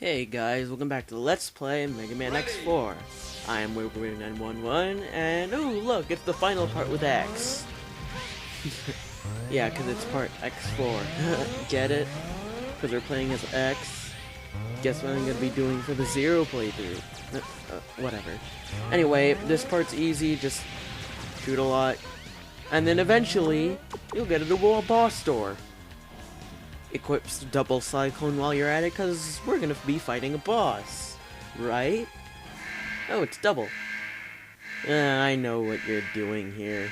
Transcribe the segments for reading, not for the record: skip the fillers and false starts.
Hey guys, welcome back to Let's Play Megaman X4. I am Weber911, and oh look, it's the final part with X. Yeah, because it's part X4. Get it? Because we're playing as X. Guess what I'm going to be doing for the Zero playthrough. Whatever. Anyway, this part's easy, just shoot a lot. And then eventually, you'll get a dual boss door. Equips double cyclone while you're at it, because we're gonna be fighting a boss, right? Oh, it's double. I know what you're doing here.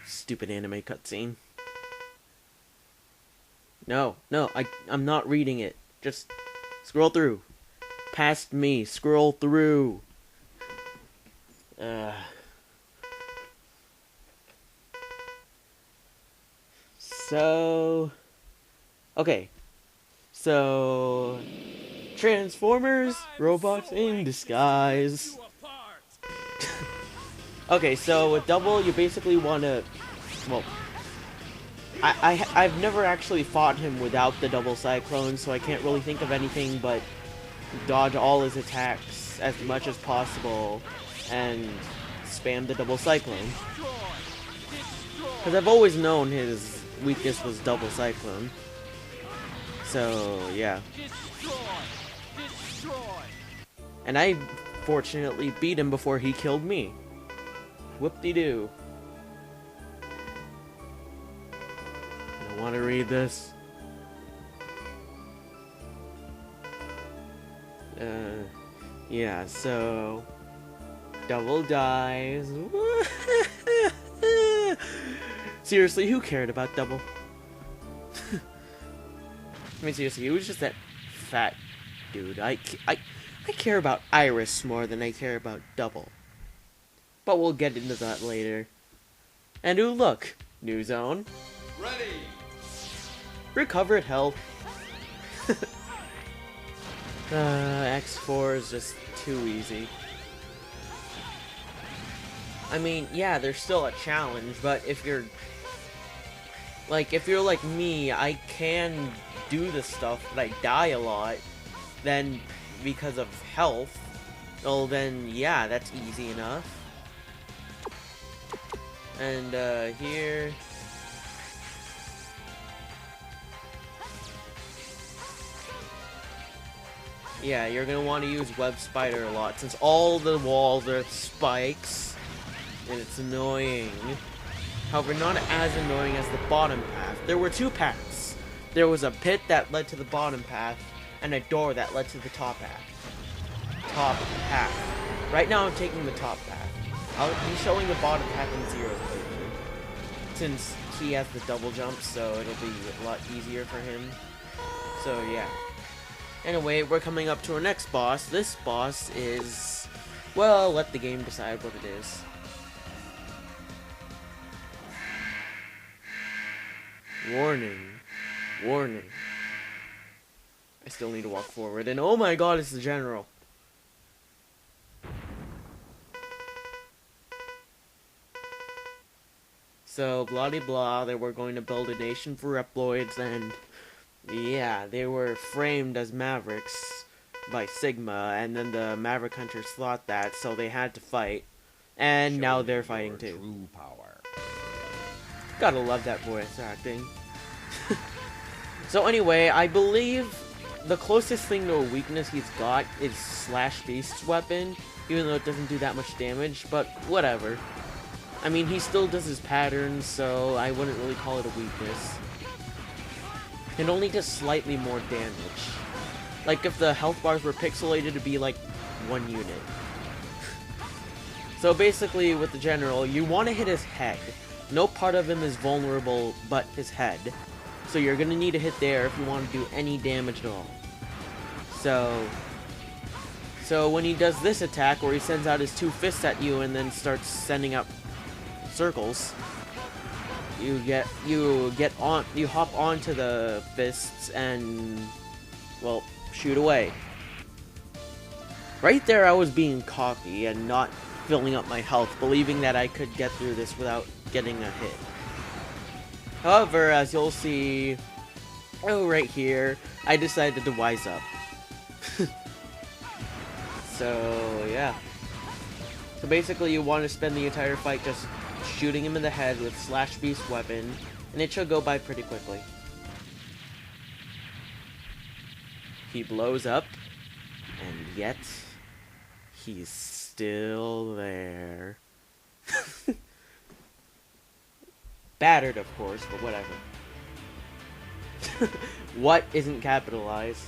Stupid anime cutscene. No, I'm not reading it. Just scroll through. Past me, scroll through. Okay, so Transformers, robots in disguise. Okay, so with double, you basically want to, well, I've never actually fought him without the double cyclone, so I can't really think of anything but dodge all his attacks as much as possible and spam the double cyclone. Because I've always known his weakness was double cyclone. So, yeah. And I fortunately beat him before he killed me. Whoop-de-doo. I don't want to read this. Yeah, so double dies. Seriously, who cared about double? I mean, seriously, he was just that fat dude. I care about Iris more than I care about Double. But we'll get into that later. And ooh, look! New zone. Ready! Recovered health. X4 is just too easy. I mean, yeah, there's still a challenge, but if you're like me, I can do the stuff, but I die a lot, then because of health, well then, yeah, that's easy enough. And, here... Yeah, you're gonna want to use Web Spider a lot, since all the walls are spikes, and it's annoying. However, not as annoying as the bottom path. There were two paths. There was a pit that led to the bottom path, and a door that led to the top path. Right now I'm taking the top path. I'll be showing the bottom path in Zero's playthrough, since he has the double jump, so it'll be a lot easier for him. So yeah. Anyway, we're coming up to our next boss. This boss is... well, let the game decide what it is. Warning. Warning. I still need to walk forward, and oh my god, it's the general. So, blah-de-blah, they were going to build a nation for Reploids, and yeah, they were framed as Mavericks by Sigma, and then the Maverick Hunters thought that, so they had to fight. And now they're fighting too. True power. Gotta love that voice acting. So anyway, I believe the closest thing to a weakness he's got is Slash Beast's weapon, even though it doesn't do that much damage, but whatever. I mean, he still does his patterns, so I wouldn't really call it a weakness. It only does slightly more damage. Like if the health bars were pixelated, it'd be like 1 unit. So basically, with the general, you want to hit his head. No part of him is vulnerable but his head. So you're gonna need to hit there if you want to do any damage at all. So when he does this attack, where he sends out his two fists at you and then starts sending out circles, you hop onto the fists and, well, shoot away. Right there, I was being cocky and not filling up my health, believing that I could get through this without getting a hit. However, as you'll see, right here, I decided to wise up. So, yeah. So basically you want to spend the entire fight just shooting him in the head with Slash Beast weapon, and it should go by pretty quickly. He blows up, and yet he's still there. Battered, of course, but whatever. What isn't capitalized?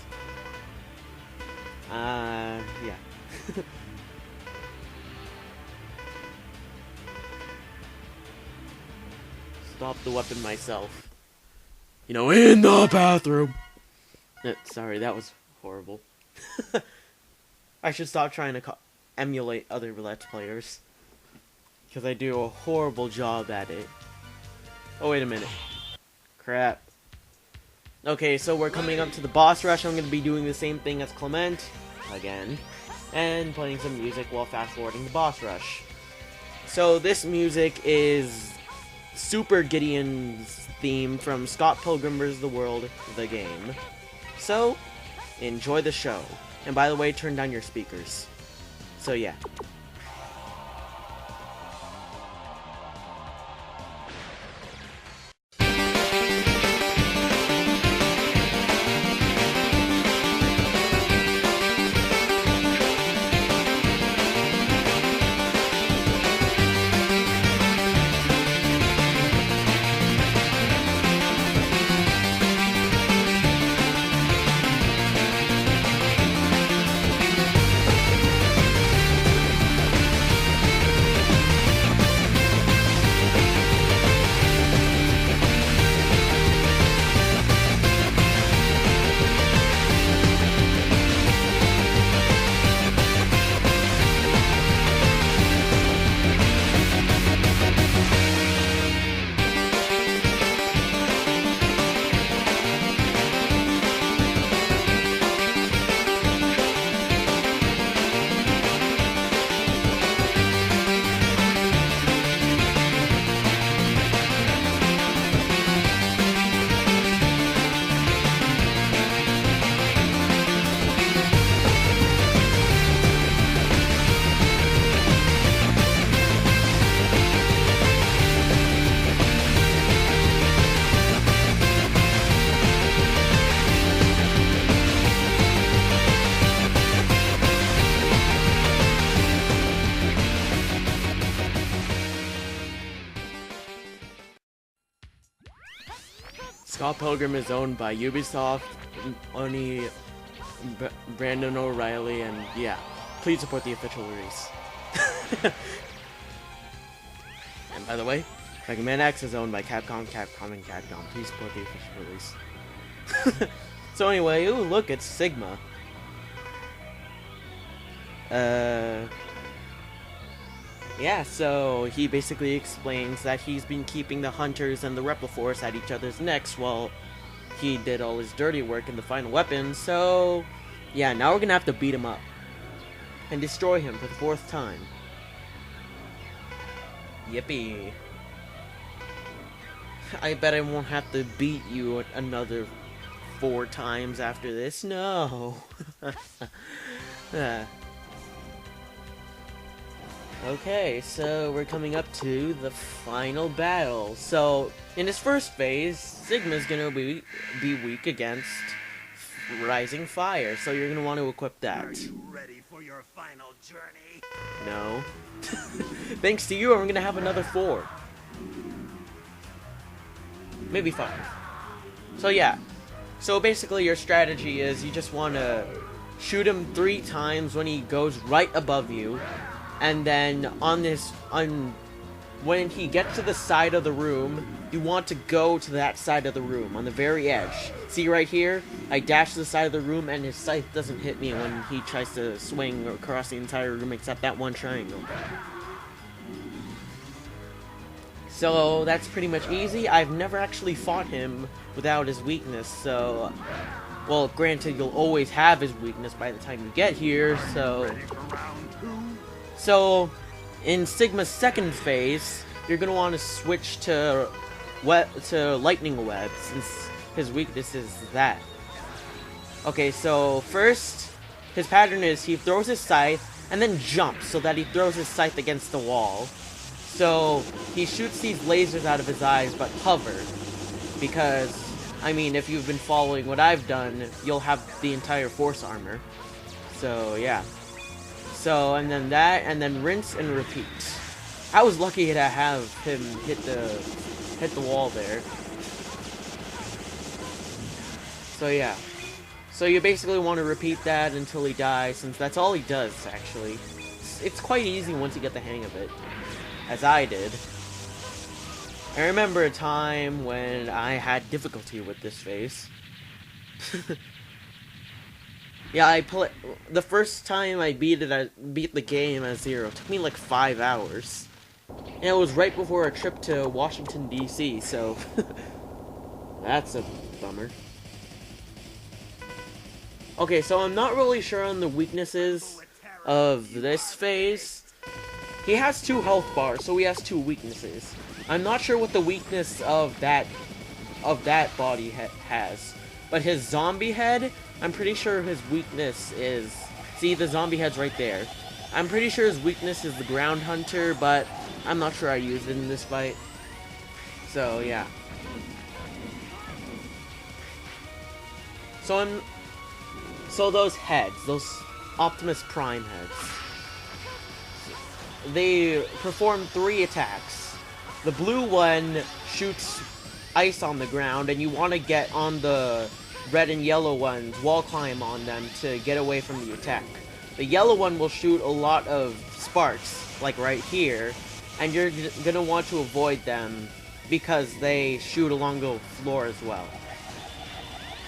Yeah. Stop the weapon myself. You know, in the bathroom! Sorry, that was horrible. I should stop trying to emulate other Let's Players. Because I do a horrible job at it. Oh, wait a minute. Crap. Okay, so we're coming up to the boss rush. I'm going to be doing the same thing as Clement. Again. And playing some music while fast-forwarding the boss rush. So this music is Super Gideon's theme from Scott Pilgrim vs. the World, the game. So, enjoy the show. And by the way, turn down your speakers. So yeah. Scott Pilgrim is owned by Ubisoft, Brandon O'Reilly, and yeah, please support the official release. And by the way, Megaman X is owned by Capcom, and Capcom. Please support the official release. So anyway, ooh, look, it's Sigma. Yeah, so he basically explains that he's been keeping the Hunters and the Repliforce at each other's necks while he did all his dirty work in the final weapon, so yeah, now we're gonna have to beat him up. And destroy him for the 4th time. Yippee. I bet I won't have to beat you another 4 times after this, no. Okay, so we're coming up to the final battle. So, in this first phase, Sigma's gonna be weak against Rising Fire, so you're gonna want to equip that. Are you ready for your final journey? No. Thanks to you, I'm gonna have another 4. Maybe 5. So yeah. So basically your strategy is you just want to shoot him 3 times when he goes right above you. And then when he gets to the side of the room, you want to go to that side of the room, on the very edge. See right here? I dash to the side of the room and his scythe doesn't hit me when he tries to swing across the entire room except that one triangle. So that's pretty much easy. I've never actually fought him without his weakness, so... Well, granted, you'll always have his weakness by the time you get here, so... So, in Sigma's second phase, you're going to want to switch to Lightning Web, since his weakness is that. Okay, so first, his pattern is he throws his scythe and then jumps so that he throws his scythe against the wall. So he shoots these lasers out of his eyes but hover, because, I mean, if you've been following what I've done, you'll have the entire force armor. So yeah. So, and then that, and then rinse and repeat. I was lucky to have him hit the wall there. So yeah. So you basically want to repeat that until he dies, since that's all he does, actually. It's quite easy once you get the hang of it, as I did. I remember a time when I had difficulty with this phase. Yeah, the first time I beat the game at 0. It took me like 5 hours. And it was right before a trip to Washington, D.C., so that's a bummer. Okay, so I'm not really sure on the weaknesses of this phase. He has 2 health bars, so he has 2 weaknesses. I'm not sure what the weakness of that body has. But his zombie head, I'm pretty sure his weakness is... See, the zombie head's right there. I'm pretty sure his weakness is the ground hunter, but I'm not sure I used it in this fight. So, yeah. So those heads, those Optimus Prime heads, they perform 3 attacks. The blue one shoots ice on the ground, and you want to get on the red and yellow ones, wall climb on them to get away from the attack. The yellow one will shoot a lot of sparks, like right here, and you're gonna want to avoid them because they shoot along the floor as well.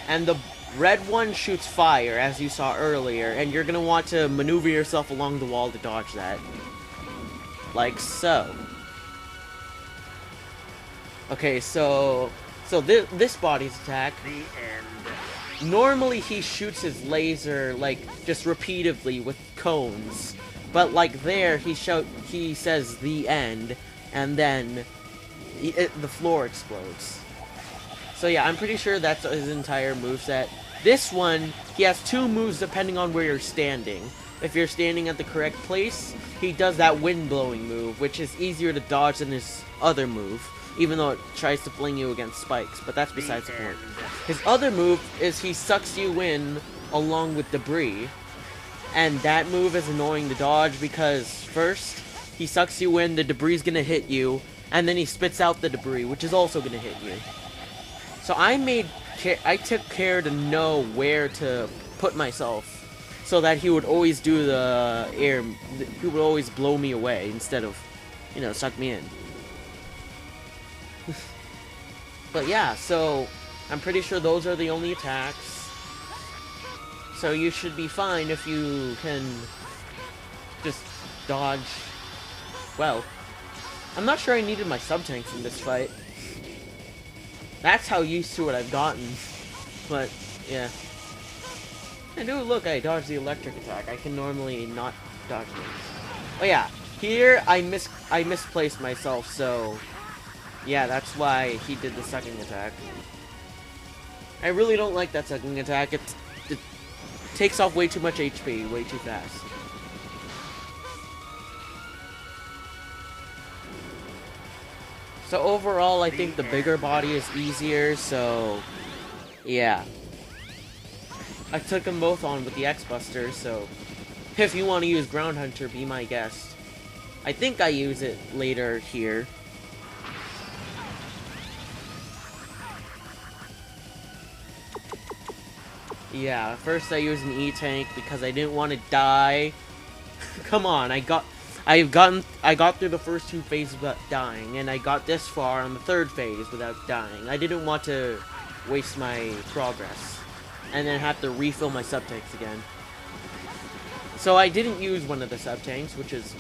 And the red one shoots fire, as you saw earlier, and you're gonna want to maneuver yourself along the wall to dodge that. Like so. Okay, so this body's attack. The end. Normally he shoots his laser like just repeatedly with cones, but like there he says the end, and then the floor explodes. So yeah, I'm pretty sure that's his entire moveset. This one, he has 2 moves depending on where you're standing. If you're standing at the correct place, he does that wind-blowing move, which is easier to dodge than his other move, even though it tries to fling you against spikes, but that's besides the point. His other move is he sucks you in along with debris, and that move is annoying to dodge because first, he sucks you in, the debris's gonna hit you, and then he spits out the debris, which is also gonna hit you. So I took care to know where to put myself, so that he would always do the air, he would always blow me away instead of, you know, suck me in. But yeah, so I'm pretty sure those are the only attacks. So you should be fine if you can just dodge well. I'm not sure I needed my sub-tanks in this fight. That's how used to it I've gotten. But, yeah. And ooh, look, I dodged the electric attack. I can normally not dodge it. Oh yeah, here I misplaced myself, so... Yeah, that's why he did the sucking attack. I really don't like that sucking attack. It takes off way too much HP, way too fast. So overall, I think the bigger body is easier, so... Yeah. I took them both on with the X-Buster, so... If you want to use Ground Hunter, be my guest. I think I use it later here. Yeah, first I used an E-Tank because I didn't want to die. Come on, I got through the first 2 phases without dying, and I got this far on the 3rd phase without dying. I didn't want to waste my progress, and then have to refill my sub-tanks again. So I didn't use one of the sub-tanks, which is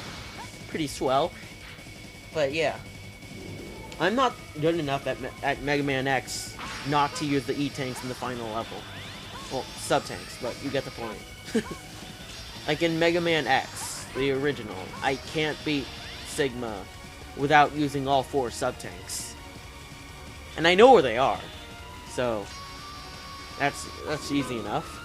pretty swell. But yeah. I'm not good enough at Mega Man X not to use the E-Tanks in the final level. Well, sub-tanks, but you get the point. Like in Mega Man X, the original, I can't beat Sigma without using all 4 sub-tanks. And I know where they are, so that's easy enough.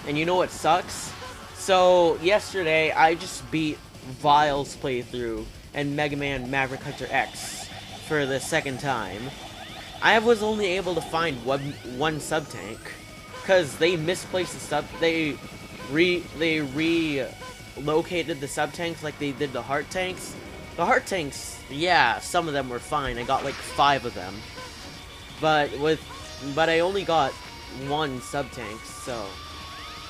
And you know what sucks? So, yesterday, I just beat Vile's playthrough and Mega Man Maverick Hunter X for the second time. I was only able to find one sub-tank, because they misplaced the sub... They relocated the sub-tanks like they did the heart tanks. The heart tanks, yeah, some of them were fine. I got like 5 of them. But I only got 1 sub-tank, so...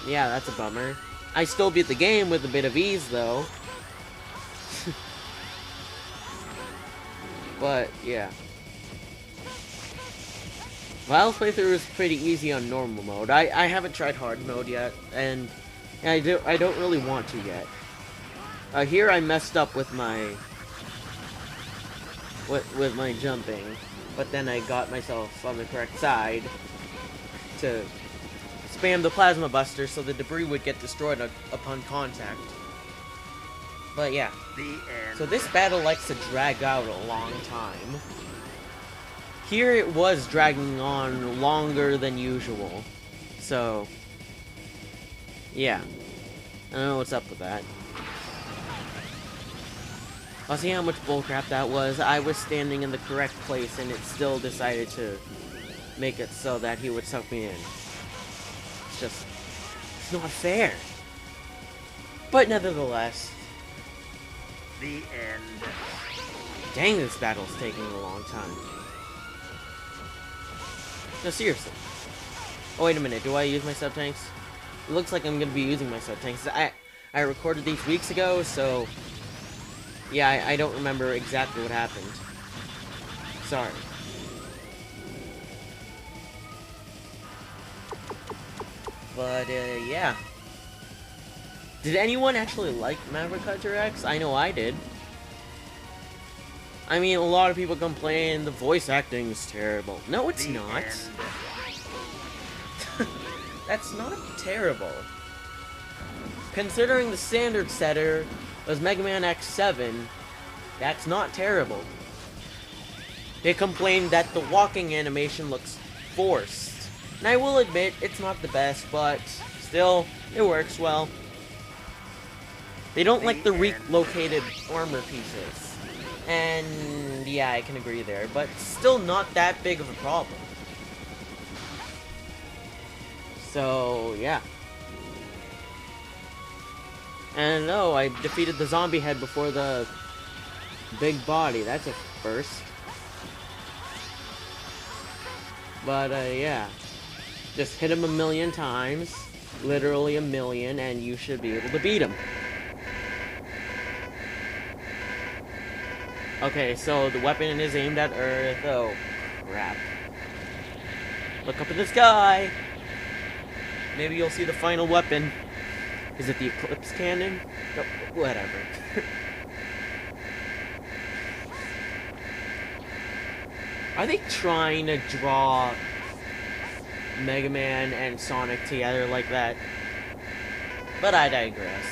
Yeah, that's a bummer. I still beat the game with a bit of ease, though. But, yeah. Vile's playthrough is pretty easy on normal mode. I haven't tried hard mode yet, and I don't really want to yet. Here I messed up with my... with my jumping, but then I got myself on the correct side to spam the Plasma Buster so the debris would get destroyed upon contact. But yeah. The end. So this battle likes to drag out a long time. Here it was dragging on longer than usual. So, yeah. I don't know what's up with that. I'll see how much bullcrap that was. I was standing in the correct place and it still decided to make it so that he would suck me in. It's just... it's not fair. But nevertheless... The end. Dang, this battle's taking a long time. No, seriously. Oh, wait a minute. Do I use my sub-tanks? It looks like I'm going to be using my sub-tanks. I recorded these weeks ago, so... yeah, I don't remember exactly what happened. Sorry. But, yeah. Did anyone actually like Maverick Hunter X? I know I did. I mean, a lot of people complain the voice acting is terrible. No, it's not. That's not terrible. Considering the standard setter was Mega Man X7, that's not terrible. They complained that the walking animation looks forced. And I will admit, it's not the best, but still, it works well. They don't like the relocated armor pieces. And yeah, I can agree there, but still not that big of a problem. So, yeah. And oh, I defeated the zombie head before the big body. That's a first. But, yeah. Just hit him a million times. Literally a million, and you should be able to beat him. Okay, so the weapon is aimed at Earth. Oh, crap. Look up in the sky! Maybe you'll see the final weapon. Is it the Eclipse Cannon? No, whatever. Are they trying to draw Mega Man and Sonic together like that? But I digress.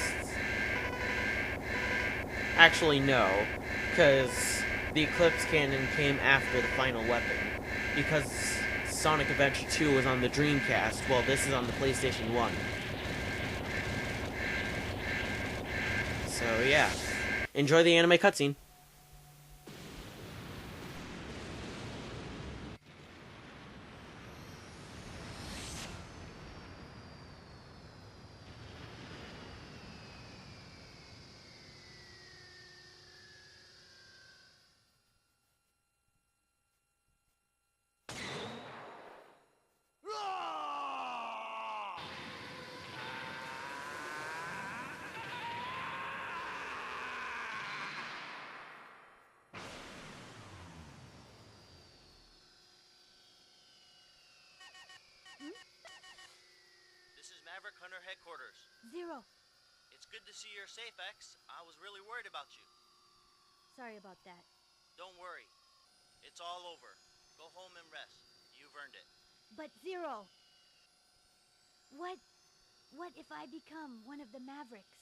Actually, no. Because the Eclipse Cannon came after the final weapon. Because Sonic Adventure 2 was on the Dreamcast, while this is on the PlayStation 1. So, yeah. Enjoy the anime cutscene. This is Maverick Hunter Headquarters. Zero. It's good to see you're safe, X. I was really worried about you. Sorry about that. Don't worry. It's all over. Go home and rest. You've earned it. But Zero, what if I become one of the Mavericks?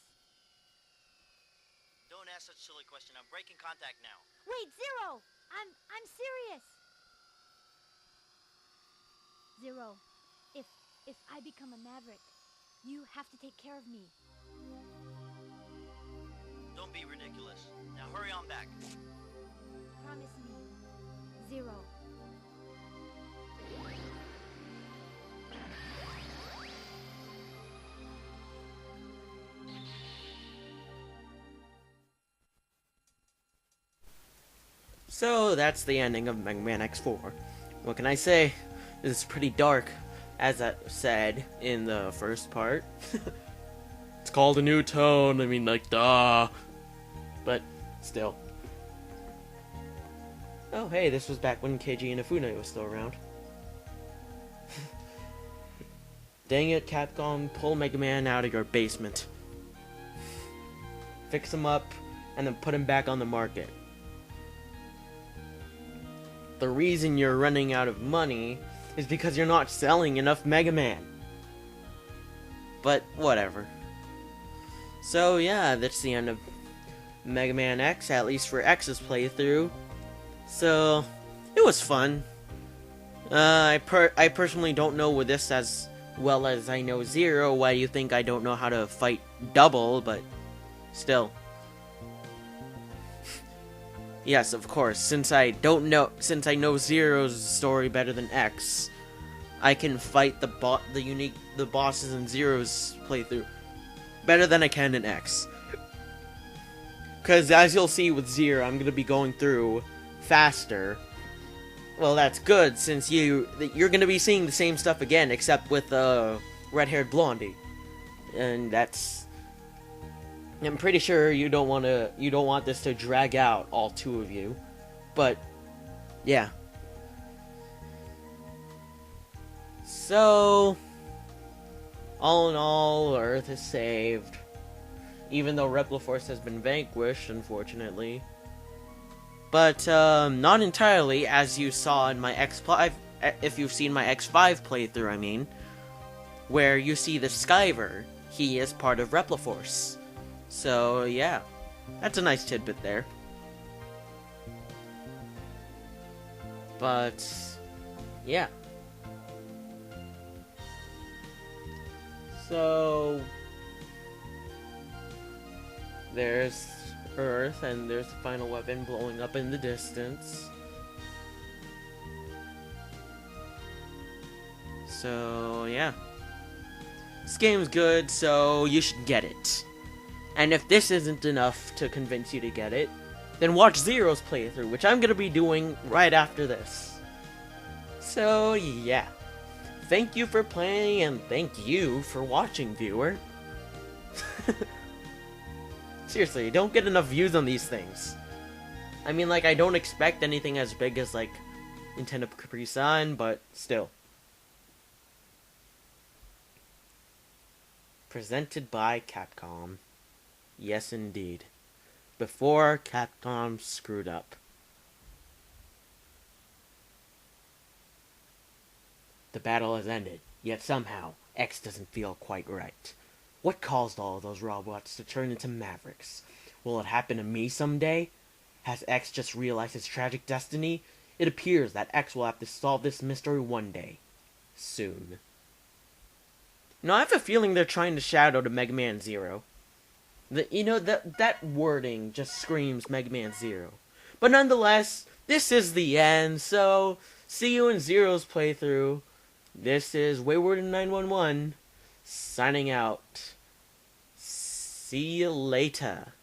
Don't ask such a silly question. I'm breaking contact now. Wait, Zero! I'm serious. Zero, If if I become a maverick, you have to take care of me. Don't be ridiculous. Now hurry on back. Promise me. Zero. So that's the ending of Megaman X4. What can I say? It's pretty dark, as I said in the first part. It's called a new tone, I mean, like, duh. But, still. Oh, hey, this was back when Keiji Inafune was still around. Dang it, Capcom, pull Mega Man out of your basement. Fix him up, and then put him back on the market. The reason you're running out of money is because you're not selling enough Mega Man. But, whatever. So, yeah, that's the end of Mega Man X, at least for X's playthrough. So, it was fun. I personally don't know this as well as I know Zero. Why do you think I don't know how to fight double, but still. Yes, of course, since I know Zero's story better than X, I can fight the bosses in Zero's playthrough better than I can in X. Because as you'll see with Zero, I'm gonna be going through faster. Well, that's good, since you're gonna be seeing the same stuff again, except with red-haired blondie, and that's. I'm pretty sure you don't want this to drag out, all two of you, but yeah. So, all in all, Earth is saved, even though Repliforce has been vanquished, unfortunately. But not entirely, as you saw in my X5. If you've seen my X5 playthrough, I mean, where you see the Skyver, he is part of Repliforce. So, yeah. That's a nice tidbit there. But, yeah. So, there's Earth, and there's the final weapon blowing up in the distance. So, yeah. This game's good, so you should get it. And if this isn't enough to convince you to get it, then watch Zero's playthrough, which I'm going to be doing right after this. So, yeah. Thank you for playing, and thank you for watching, viewer. Seriously, don't get enough views on these things. I mean, like, I don't expect anything as big as, like, Nintendo Capri Sun, but still. Presented by Capcom. Yes, indeed. Before Capcom screwed up. The battle has ended, yet somehow, X doesn't feel quite right. What caused all of those robots to turn into Mavericks? Will it happen to me someday? Has X just realized his tragic destiny? It appears that X will have to solve this mystery one day. Soon. Now, I have a feeling they're trying to shadow to Mega Man Zero. That wording just screams Mega Man Zero. But nonetheless, this is the end, so see you in Zero's playthrough. This is Wayward 911, signing out. See you later.